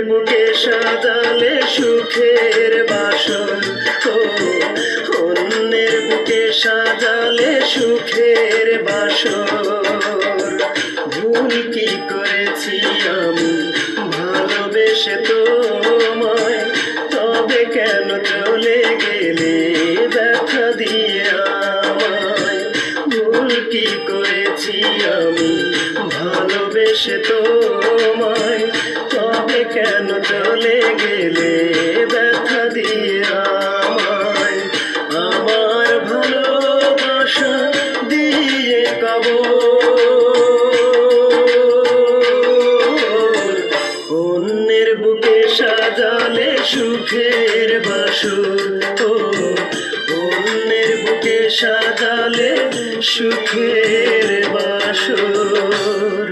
বুকে সাজালে সুখের বাসর, ও অন্যের বুকে সাজালে সুখের বাসর। ভুল কি করেছি আমি ভালোবেসে তোমায়, তবে কেন চলে গেলে ব্যথা দিয়ে আমায়। ভুল কি করেছি আমি ভালোবেসে তোমায়, তবে কেন চলে গেলে ব্যথা দিয়ে আমায়। আমার ভালোবাসা দিয়ে কবর, অন্যের বুকে সাজালে সুখের বাসর, ও অন্যের বুকে সাজালে সুখের বাসর।